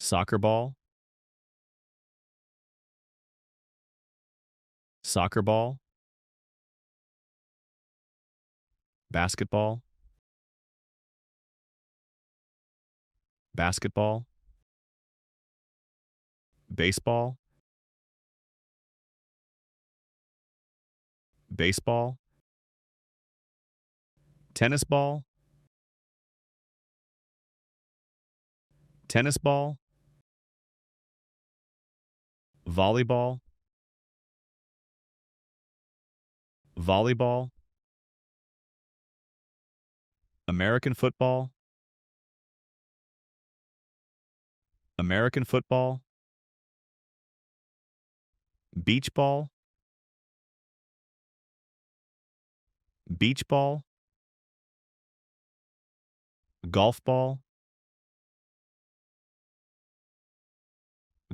Soccer ball, soccer ball, basketball, basketball, baseball, baseball, tennis ball, tennis ball, volleyball, volleyball, American football, American football, beach ball, beach ball, golf ball,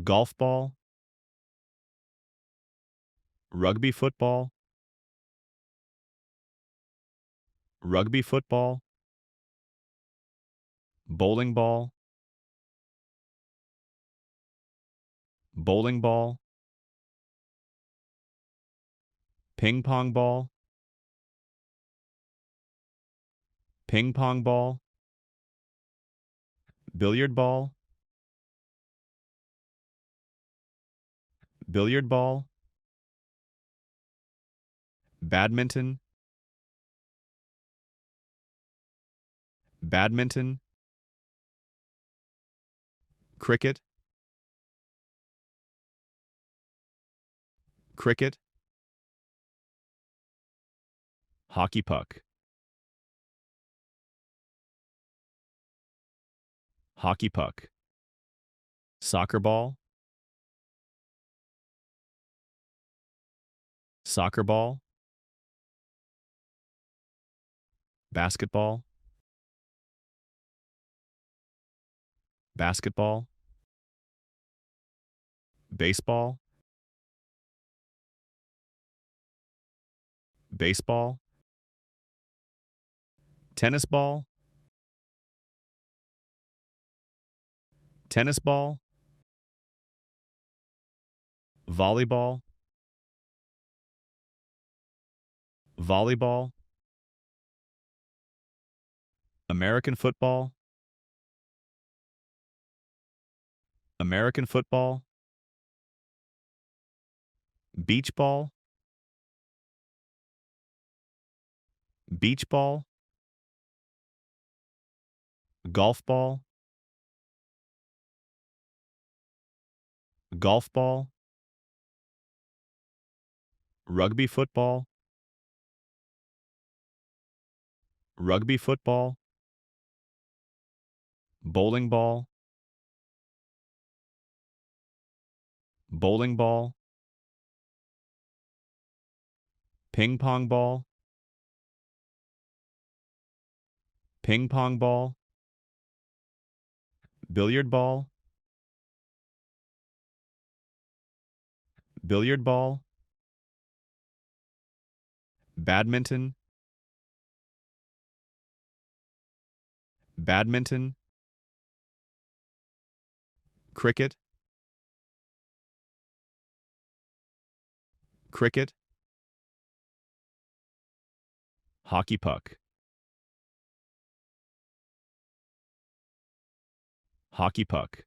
golf ball, rugby football, rugby football, bowling ball, bowling ball, ping pong ball, ping pong ball, billiard ball, billiard ball, badminton, badminton, cricket, cricket, hockey puck, hockey puck, soccer ball, soccer ball, basketball, basketball, baseball, baseball, tennis ball, tennis ball, volleyball, volleyball, American football, American football, beach ball, beach ball, golf ball, golf ball, rugby football, rugby football, bowling ball, bowling ball, ping pong ball, ping pong ball, billiard ball, billiard ball, badminton, badminton, cricket, cricket, hockey puck, hockey puck,